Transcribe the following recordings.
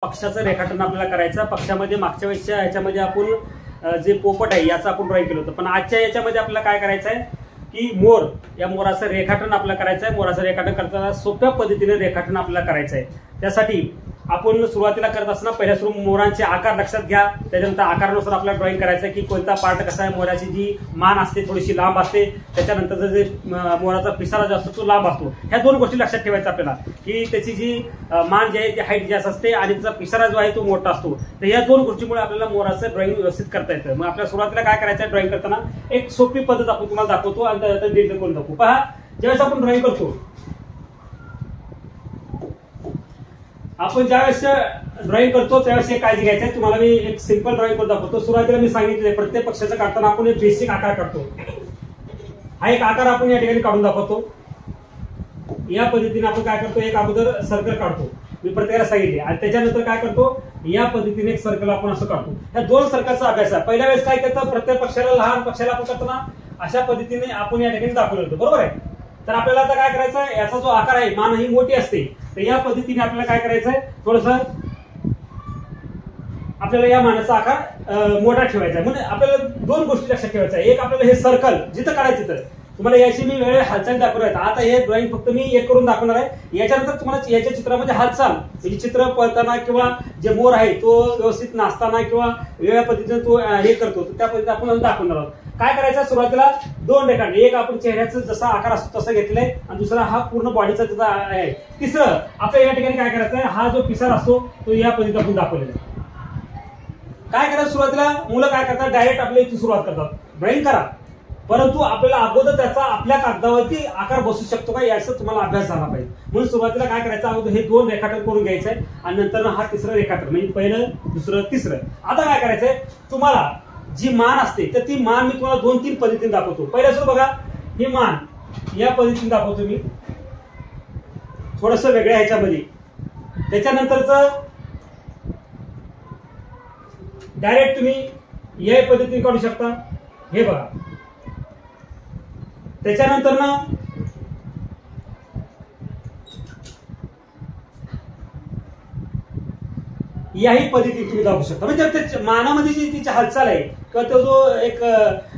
पक्षाचं रेखाटन आपल्याला करायचं. पक्षामध्ये मागच्या वेळेसच्या ह्याच्यामध्ये आपण जे पोपट आहे याचं आपण ड्रॉइंग केलं होतं, पण आजच्या याच्यामध्ये आपल्याला काय करायचं आहे की मोर, या मोराचं रेखाटन आपल्याला करायचं आहे. मोराचं रेखाटन करताना सोप्या पद्धतीने रेखाटन आपल्याला करायचं आहे. त्यासाठी आपण सुरुवातीला करत असताना पहिल्या सुरू मोरांचे आकार लक्षात घ्या. त्याच्यानंतर आकारानुसार आपल्याला ड्रॉइंग करायचं आहे की कोणता पार्ट कसा आहे. मोराची जी मान असते थोडीशी लांब असते, त्याच्यानंतर जे मोराचा पिसारा जो असतो तो लांब असतो. ह्या दोन गोष्टी लक्षात ठेवायच्या आपल्याला की त्याची जी मान जी आहे ती हाईट जास्त असते आणि त्याचा पिसारा जो आहे तो मोठा असतो. तर या दोन गोष्टीमुळे आपल्याला मोराचं ड्रॉइंग व्यवस्थित करता येतं. मग आपल्या सुरुवातीला काय करायचं आहे, ड्रॉइंग करताना एक सोपी पद्धत आपण तुम्हाला दाखवतो आणि त्यानंतर डिटेल करून दाखवू. पहा, ज्यावेळेस आपण ड्रॉइंग करतो, आपण ज्यावेळेस ड्रॉइंग करतो त्यावेळेस एक काळजी घ्यायची आहे. तुम्हाला मी एक सिंपल ड्रॉइंग करून दाखवतो. सुरुवातीला मी सांगितले प्रत्येक पक्षाचं काढताना आपण एक बेसिक आकार काढतो. हा एक आकार आपण या ठिकाणी काढून दाखवतो. या पद्धतीने आपण काय करतो, एक अगोदर सर्कल काढतो, मी प्रत्येकाला सांगितले, आणि त्याच्यानंतर काय करतो, या पद्धतीने एक सर्कल आपण असं काढतो. या दोन सर्कलचा अभ्यास आहे. पहिल्या वेळेस काय करतं, प्रत्येक पक्षाला, लहान पक्षाला आपण करताना अशा पद्धतीने आपण या ठिकाणी दाखवलं होतं, बरोबर आहे. तर आपल्याला आता काय करायचं आहे, याचा जो आकार आहे, मान ही मोठी असते, तर या पद्धतीने आपल्याला काय करायचं आहे, थोडंसं आपल्याला या मानाचा आकार मोठा ठेवायचा आहे. म्हणजे आपल्याला दोन गोष्टी लक्षात ठेवायच्या आहे. एक, आपल्याला हे सर्कल जिथं काढायचं तर तुम्हाला याची मी वेळ हालचाल दाखवणार आहे. आता हे ड्रॉइंग फक्त मी एक करून दाखवणार आहे. याच्यानंतर तुम्हाला याच्या चित्रामध्ये हालचाल, म्हणजे चित्र पळताना किंवा जे मोर आहे तो व्यवस्थित नाचताना किंवा वेगळ्या पद्धतीने तो हे करतो, त्या पद्धतीने आपण दाखवणार आहोत. काय करायचं, सुरुवातीला दोन रेखाटन, एक आपण चेहऱ्याचा जसा आकार असतो तसा घेतलाय आणि दुसरा हा पूर्ण बॉडीचा जसा आहे. तिसरं आपल्या या ठिकाणी काय करायचं आहे, हा जो पिसार असतो तो या पद्धतीने आपण दाखवलेला आहे. काय करायचं, सुरुवातीला मुलं काय करतात, डायरेक्ट आपल्या इथून सुरुवात करतात, ड्रॉइंग करा, परंतु आपल्याला अगोदर त्याचा आपल्या कागदावरती आकार बसू शकतो का याचा तुम्हाला अभ्यास झाला पाहिजे. म्हणून सुरुवातीला काय करायचं, अगोदर हे दोन रेखाटन करून घ्यायचंय आणि नंतर हा तिसरं रेखाटन, म्हणजे पहिलं, दुसरं, तिसरं. आता काय करायचंय, तुम्हाला जी मान असते तर ती मान मी तुम्हाला 2-3 पद्धतीने दाखवतो. पहिल्या सुरू बघा, ही मान या पद्धतीने दाखवतो मी, थोडस वेगळ्या ह्याच्यामध्ये. त्याच्यानंतरच डायरेक्ट तुम्ही या पद्धतीने काढू शकता, हे बघा. त्याच्यानंतर ना याही पद्धतीने तुम्ही दाखवू शकता. म्हणजे मानामध्ये जी तिची हालचाल आहे किंवा तो जो एक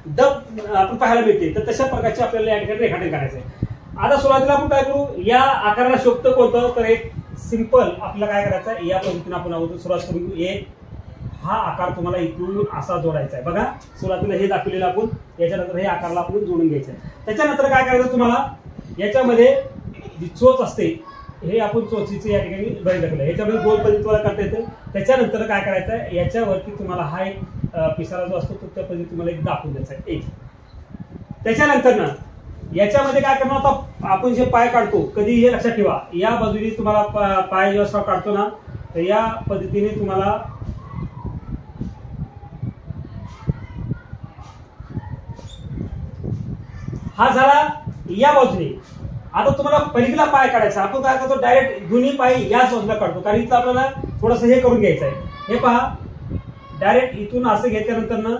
डब आपण पाहायला मिळते, तर तशा प्रकारचे आपल्याला या ठिकाणी रेखाटन करायचं आहे. आता सुरुवातीला आपण काय करू, या आकाराला शोभतं कोणतं, तर एक सिंपल आपल्याला काय करायचं आहे, या पद्धतीने आपण अगोदर सुरुवात करू. एक हा आकार तुम्हाला इथून असा जोडायचा आहे. बघा, सुरुवातीला हे दाखवलेलं आपण, याच्यानंतर हे आकारला आपण जोडून घ्यायचं आहे. त्याच्यानंतर काय करायचं, तुम्हाला याच्यामध्ये जी चोच असते, हे आपण चोचीचे या ठिकाणी ड्रॉइंग दाखवलं, याच्यामध्ये गोल पद्धती तुम्हाला करता येतं. त्याच्यानंतर काय करायचं आहे, याच्यावरती तुम्हाला हा एक पिसारा जो असतो तो त्या पद्धती तुम्हाला एक दाखवून द्यायचा आहे, एक. त्याच्यानंतर ना याच्यामध्ये काय करणार, आता आपण जे पाय काढतो, कधी हे लक्षात ठेवा, या बाजूने तुम्हाला पाय जेव्हा काढतो ना, तर या पद्धतीने तुम्हाला हा झाला या बाजूने. आता तुम्हाला पलीकडला पाय काढायचा, आपण काय करतो, डायरेक्ट दोन्ही पाय याच बाजूला काढतो, कारण इथं आपल्याला थोडंसं हे करून घ्यायचं आहे. हे पहा, डायरेक्ट इथून असं घेतल्यानंतर ना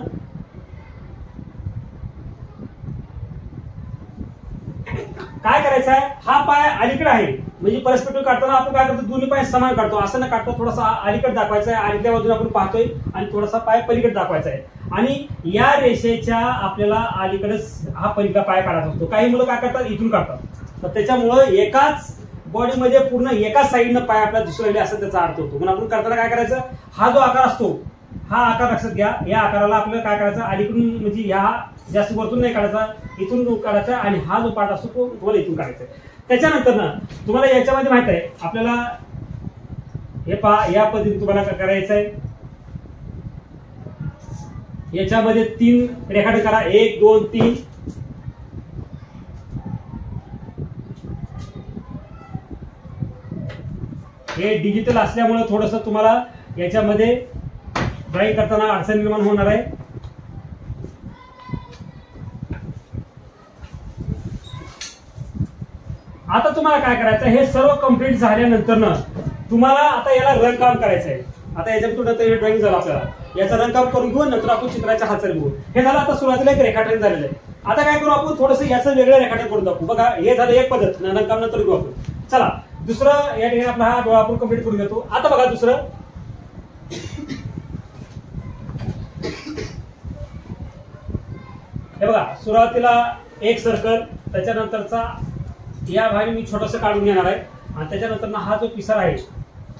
काय करायचं आहे, हा पाय अलीकडे आहे, म्हणजे परस्पेक्टिव्ह काढताना आपण काय करतो, दोन्ही पाय समान काढतो, असं न काढतो थोडासा अलीकडे दाखवायचा आहे, अलीकडल्या बाजूने आपण पाहतोय, आणि थोडासा पाय पलीकडे दाखवायचा आहे. आणि या रेषेच्या आपल्याला अलीकडेच हा पलीकडा पाय काढायचा असतो. काही मुलं काय करतात, इथून काढतात, तर त्याच्यामुळं एकाच बॉडीमध्ये पूर्ण एकाच साईडनं पाय आपल्याला दिसू लागले असं त्याचा अर्थ होतो. म्हणून आपण करताना काय करायचं, हा जो आकार असतो, हा आकार लक्षात घ्या, या आकाराला आपल्याला काय करायचं, अलीकडून, म्हणजे ह्या जास्त वरतून नाही काढायचा, इथून काढायचा, आणि हा जो पार्ट असतो तो तुम्हाला इथून काढायचा. त्याच्यानंतर ना तुम्हाला याच्यामध्ये माहित आहे, आपल्याला हे पहा, या पद्धतीने तुम्हाला काय करायचं आहे, याच्यामध्ये 3 रेखाटन करा, 1, 2, 3. हे डिजिटल असल्यामुळे थोडस तुम्हाला याच्यामध्ये ड्रॉइंग करताना अडचण निर्माण होणार आहे. आता तुम्हाला काय करायचं, हे सर्व कंप्लीट झाल्यानंतर ना तुम्हाला आता याला रंगकाम करायचं आहे. आता याच्यातून ड्रॉइंग झालं, आपल्याला याचं रंगकाम करून घेऊ, नंतर आपण चित्राच्या हालचाल घेऊ. हे झालं, आता सुरुवातीला एक रेखाटन झालेलं आहे. आता काय करू, आपण थोडंसं याचं वेगळं रेखाटन करून दाखवू. बघा, हे झालं एक पद्धत, रंगकाम नंतर घेऊ आपण. चला, दुसरं या ठिकाणी आपला हा डोळा आपण कंप्लीट करून घेतो. आता बघा, दुसरं बघा सुरुवातीला एक सर्कल, त्याच्यानंतरचा या भागाने मी छोटस काढून घेणार आहे आणि त्याच्यानंतर हा जो पिसार आहे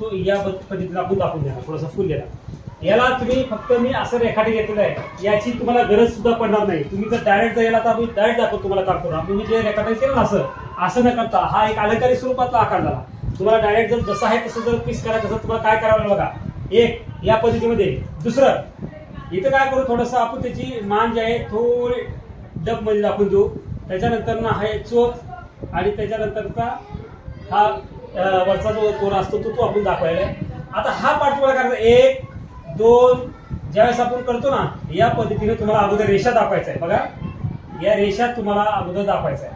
तो या पद्धतीने आपण दाखवून देणार, थोडासा फुल देणार। याला तुम्ही फक्त मी असं रेखाटे घेतलेलं आहे, याची तुम्हाला गरज सुद्धा पडणार नाही। तुम्ही जर डायरेक्ट याला तर आपण डायरेक्ट दाखवतो तुम्हाला काढतो, आपण जे रेखाटे केलं ना असं न करता हा एक अलंकारी स्वरूपातला आकार झाला। तुम्हाला डायरेक्ट जर जसं आहे तसं जर पीस करायचं तसं तुम्हाला काय करावं बघा, एक या पद्धतीमध्ये, दुसरं इथं काय करू, थोडस आपण त्याची मान जी आहे थोडी डब मध्ये दाखवून देऊ, त्याच्यानंतर ना हा चोच आणि त्याच्यानंतरचा हा वरचा जो तोरा असतो तो आपण दाखवायला। आता हा पार्ट तुम्हाला करायचा 1 2, ज्यावेळेस आपण करतो ना या पद्धतीने तुम्हाला अगोदर रेषा दाखवायचा आहे। बघा या रेषा तुम्हाला अगोदर दाखवायचा आहे।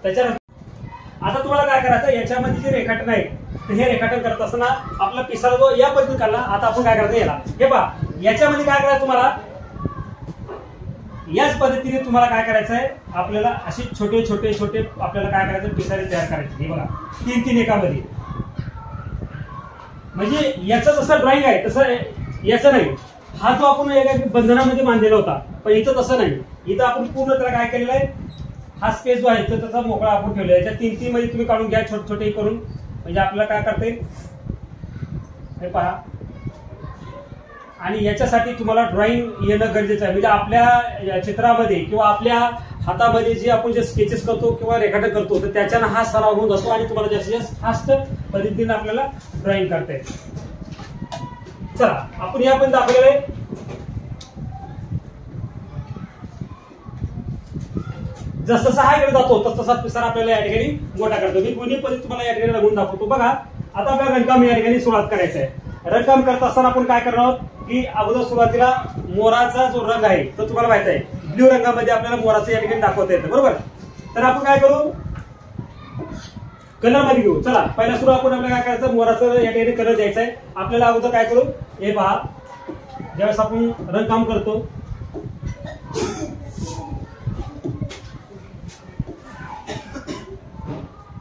त्याच्यानंतर आता तुम्हाला काय करायचं, याच्यामध्ये जे रेखाटन आहे तर हे रेखाटन करत असताना आपला पिसारा जो या पद्धतीने काढला, आता आपण काय करायचं याला, हे पहा याच्यामध्ये काय करायचं तुम्हाला, याच पद्धतीने तुम्हाला काय करायचं आहे, आपल्याला असे छोटे छोटे छोटे आपल्याला काय करायचं पिसारे तयार करायचे। हे बघा 3-3 एकामध्ये, म्हणजे याचं जसं ड्रॉइंग आहे तसं याचं नाही। हा जो आपण एका बंधनामध्ये बांधलेला होता, पण इथं तसं नाही, इथं आपण पूर्ण त्याला काय केलेलं आहे, हा स्पेस जो आहे तो त्याचा मोकळा आपण ठेवलेला आहे। याच्या 3-3 मध्ये तुम्ही काढून घ्या छोटे छोटे करून, म्हणजे आपल्याला काय करता येईल हे पहा। आणि याच्यासाठी तुम्हाला ड्रॉइंग येणं गरजेचं आहे, म्हणजे आपल्या चित्रामध्ये किंवा आपल्या हातामध्ये जे आपण जे स्केचेस करतो किंवा रेखाटन करतो तर त्याच्यानं हा सराव होऊन जातो आणि तुम्हाला जास्तीत जास्त फास्ट पद्धतीने आपल्याला ड्रॉइंग करता येईल। चला आपण या पण दाखवलेलं आहे। जस जसा हा इकडे जातो तस तसा पिसारा आपल्याला या ठिकाणी मोठा करतो। मी दोन्ही पद्धती तुम्हाला या ठिकाणी रंगवून दाखवतो। बघा आता आपल्याला रंगकाम या ठिकाणी सुरुवात करायचं आहे। रंगकाम करत असताना आपण काय करणार आहोत की अगोदर सुरुवातीला मोराचा जो रंग आहे तो तुम्हाला माहित आहे, ब्ल्यू रंगामध्ये आपल्याला मोराचं या ठिकाणी दाखवता येतं, बरोबर। तर आपण काय करू, कलर मध्ये घेऊ। चला पहिला सुरू आपण आपल्याला काय करायचं, मोराचं या ठिकाणी कलर द्यायचा आहे आपल्याला। अगोदर काय करू, हे पहा ज्यावेळेस आपण रंगकाम करतो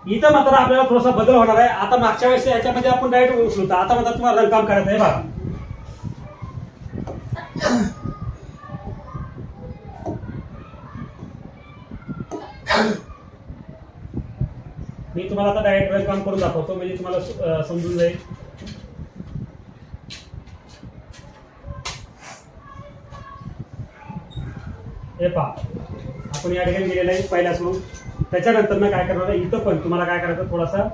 इथं मात्र आपल्याला थोडासा बदल होणार आहे। आता मागच्या वेळेस याच्यामध्ये आपण डायरेक्ट उचलतो, आता मात्र तुम्हाला रंगकाम करायचं आहे। बघा मी तुम्हाला आता डायरेक्ट रंगकाम करून दाखवतो, म्हणजे तुम्हाला समजून जाईल। हे पहा आपण या ठिकाणी गेलेलं आहे पहिला सुरू, त्याच्यानंतर ना काय करणार आहे, इथं पण तुम्हाला काय करायचं, थोडासा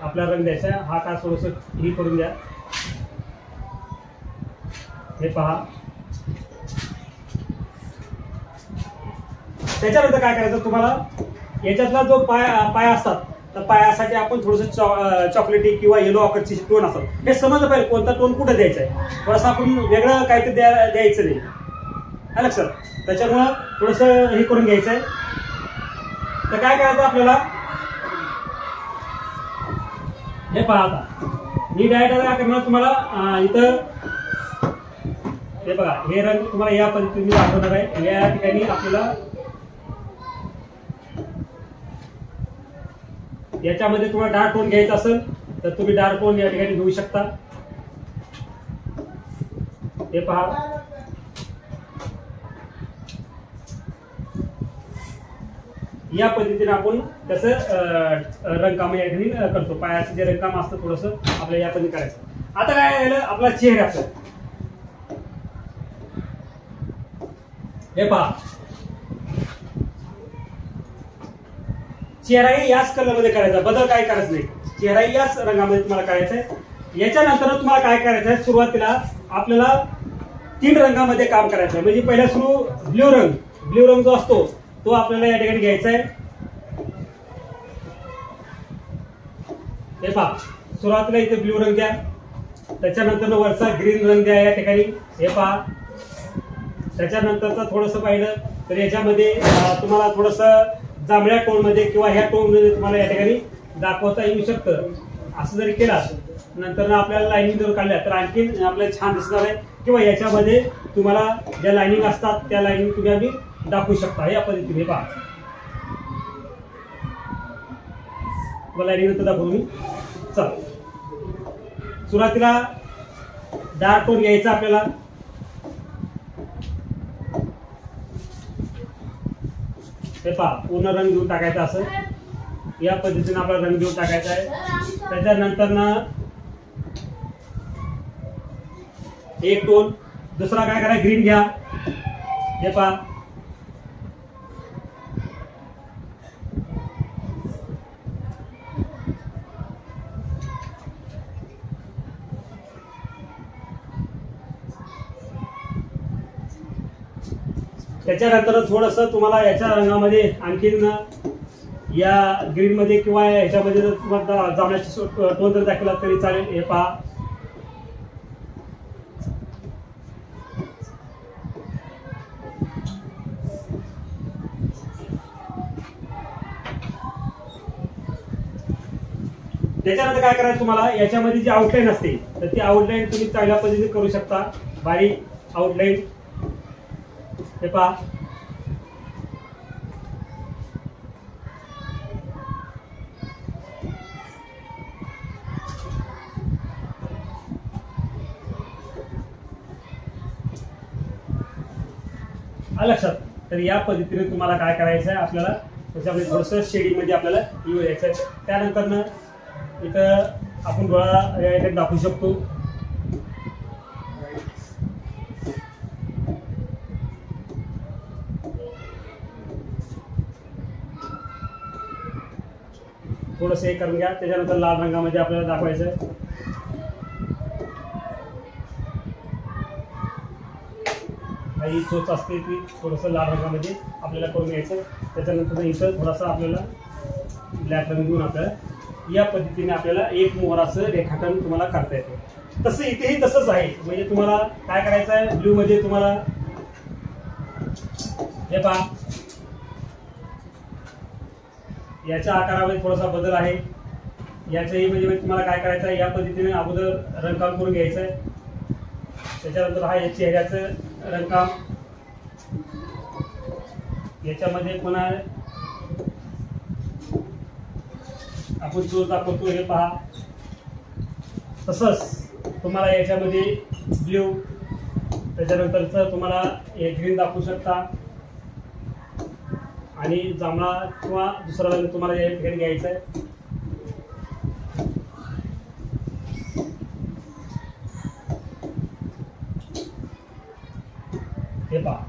आपला रंग द्यायचा आहे। हा का थोडस ही करून द्या, हे पहा। त्याच्यानंतर काय करायचं, तुम्हाला याच्यातला जो पाय असतात तर पायासाठी आपण थोडस चॉकलेटी किंवा येलो ऑकरची टोन असतात, हे समजलं पाहिजे कोणता टोन कुठे द्यायचा आहे। थोडासा आपण वेगळं काहीतरी द्यायचं नाही, हा लक्षात। त्याच्यामुळं थोडस हे करून घ्यायचं आहे। तर काय करायचं आपल्याला, हे पहा आता मी डायरेक्ट काय करणार तुम्हाला, इथं हे बघा हे रंग तुम्हाला या पद्धतीने दाखवणार आहे। या ठिकाणी आपल्याला याच्यामध्ये तुम्हाला डार्क टोन घ्यायचा असेल तर तुम्ही डार्क टोन या ठिकाणी घेऊ शकता। हे पहा या पद्धतीने आपण त्याचं रंगकाम या ठिकाणी करतो। पायाचं जे रंगकाम असतं थोडस आपल्याला या पद्धतीने करायचं। आता काय राहिलं आपला चेहऱ्याचं, हे पहा चेहराही याच कलर मध्ये करायचा, बदल काय करायचं नाही, चेहराही याच रंगामध्ये तुम्हाला करायचं आहे। याच्यानंतर तुम्हाला काय करायचं आहे, सुरुवातीला आपल्याला 3 रंगामध्ये काम करायचं आहे। म्हणजे पहिला सुरू ब्ल्यू रंग जो असतो तो आपल्याला या ठिकाणी घ्यायचा आहे। हे पहा सुरुवातीला इथे ब्ल्यू रंग द्या, त्याच्यानंतर वरचा ग्रीन रंग द्या या ठिकाणी, हे पहा। त्याच्यानंतरचा थोडस पाहिलं तर याच्यामध्ये तुम्हाला थोडस जांभळ्या टोन मध्ये किंवा ह्या टोन मध्ये तुम्हाला या ठिकाणी दाखवता येऊ शकतं। असं जरी केला नंतर आपल्याला लाईनिंग जर काढल्या तर आणखी आपल्याला छान दिसणार आहे, किंवा याच्यामध्ये तुम्हाला ज्या लाईनिंग असतात त्या लाईनिंग तुम्ही आम्ही दाखवू शकता या पद्धतीने। पहा लाईनिंग नंतर दाखवू मी। चला सुरुवातीला डार्क टोन घ्यायचा आपल्याला, हे पहा पूर्ण रंग देऊन टाकायचा असं या पद्धतीने आपला रंग देऊन टाकायचा आहे। त्याच्यानंतर ना एक टोन दुसरा काय करा ग्रीन घ्या, हे पहा त्याच्यानंतर थोडस तुम्हाला याच्या रंगामध्ये आणखीन या ग्रीन मध्ये किंवा याच्यामध्ये जर तुम्हाला जांभळ्याची टोन जर दाखवला तरी चालेल। हे पहा त्याच्यानंतर काय करायचं तुम्हाला याच्यामध्ये जी आउटलाईन असते तर ती आउटलाईन तुम्ही चांगल्या पद्धतीने करू शकता, बारीक आउटलाईन। हे पहा लक्षात। तर या पद्धतीने तुम्हाला काय करायचं आहे आपल्याला त्याच्यामध्ये थोडंसं शेडिंग मध्ये आपल्याला येऊ द्यायचं आहे। त्यानंतर ना इथं आपण डोळा या ठिकाणी दाखवू शकतो। थोडंसं हे करून घ्या। त्याच्यानंतर लाल रंगामध्ये आपल्याला दाखवायचं आहे। काही चोच असते ती थोडंसं लाल रंगामध्ये आपल्याला करून घ्यायचं। त्याच्यानंतर इथं थोडासा आपल्याला ब्लॅक रंग देऊन आपल्याला या पद्धतीने आपल्याला एक मोराचं रेखाटन तुम्हाला करता येतं। तसं इथेही तसंच आहे, म्हणजे तुम्हाला काय करायचं आहे ब्ल्यू मध्ये तुम्हाला हे पहा याच्या आकारामध्ये थोडासा बदल आहे। याच्याही म्हणजे तुम्हाला काय करायचं आहे या पद्धतीने अगोदर रंगकाम करून घ्यायचं आहे। त्याच्यानंतर हा या चेहऱ्याचं रंगकाम, याच्यामध्ये पुन्हा आपण जो दाखवतो हे पहा तसंच तुम्हाला याच्यामध्ये ब्ल्यू त्याच्यानंतरच तुम्हाला हे ग्रीन दाखवू शकता आणि जांभळा किंवा दुसरा रंग तुम्हाला या ठिकाणी घ्यायचा आहे। हे पहा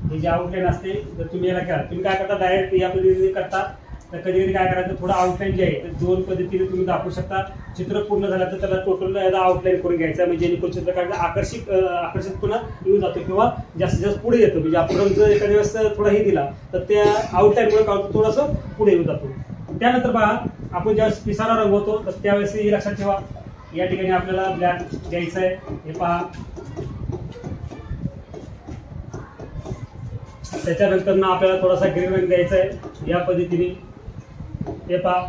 हे जे आउटलाईन असते तर तुम्ही याला करा, तुम्ही काय करता डायरेक्ट या पद्धतीने करता तर कधी कधी काय करायचं थोडं आउटलाईन जे आहे तर दोन पद्धतीने तुम्ही दाखवू शकता। चित्र पूर्ण झालं तर त्याला टोटल याला आउटलाईन करून घ्यायचं म्हणजे जेणेकरून चित्रकाराचा आकर्षितपणा येऊन जातो किंवा जास्तीत जास्त पुढे येतो। म्हणजे आपण रंग जर एखाद्या वेळेस थोडाही दिला तर त्या आउटलाईनमुळे काय होतं थोडंसं पुढे येऊन जातो। त्यानंतर पहा आपण ज्यावेळेस पिसारा रंगवतो तर त्यावेळेस ही लक्षात ठेवा या ठिकाणी आपल्याला ब्लॅक द्यायचं आहे। हे पहा त्याच्यानंतर ना आपल्याला थोडासा ग्रीन रंग द्यायचा आहे या पद्धतीने। हे पहा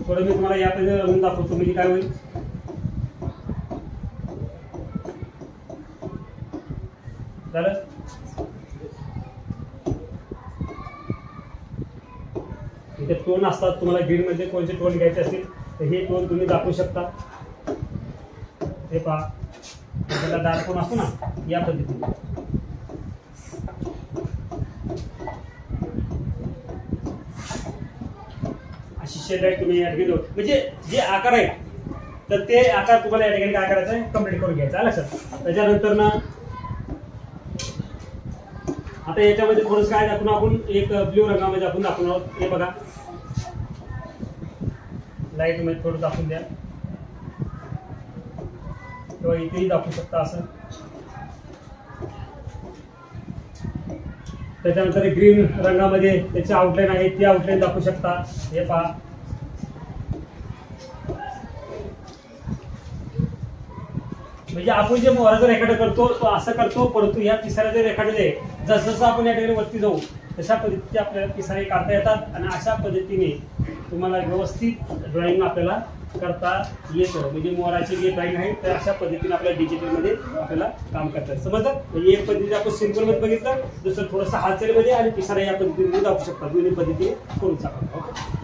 थोडं मी तुम्हाला या पद्धतीने रंग दाखवतो म्हणजे काय होईल झालं। इथे टोन असतात तुम्हाला ग्रीन मध्ये कोणते टोन घ्यायचे असतील तर हे टोन तुम्ही दाखवू शकता। हे पहा त्याला डार्क टोन असतो ना या पद्धतीने अशी शेड आहे तुम्ही या ठिकाणी म्हणजे जे आकार आहेत तर ते आकार तुम्हाला या ठिकाणी काय करायचं आहे कम्प्लीट करून घ्यायचं लक्षात। त्याच्यानंतर ना आता याच्यामध्ये थोडंसं काय दाखवून आपण एक ब्ल्यू रंगामध्ये आपण दाखवून आहोत। हे बघा लाईट मध्ये थोडं दाखवून द्या किंवा इथेही दाखवू शकता असं। त्याच्यानंतर ग्रीन रंगामध्ये त्याची आउटलाईन आहे ती आउटलाईन दाखवू शकता। हे पहा म्हणजे आपण जे मोराचं रेखाटन करतो तो असं करतो, परंतु या पिसाऱ्याचे रेखाटन आहे जसं जसं आपण या ठिकाणी वरती जाऊ तशा पद्धतीचे आपल्याला पिसारे काढता येतात आणि अशा पद्धतीने तुम्हाला व्यवस्थित ड्रॉइंग आपल्याला करता येतं। म्हणजे मोराचे जे ड्रॉइंग आहे तर अशा पद्धतीने आपल्याला डिजिटलमध्ये आपल्याला काम करतात समजलं। म्हणजे एक पद्धती आपण सिंपलमध्ये बघितलं, दुसरं थोडंसं हालचालीमध्ये आणि पिसारा या पद्धतीने दाखवू शकता। दोन्ही पद्धतीने करू शकता।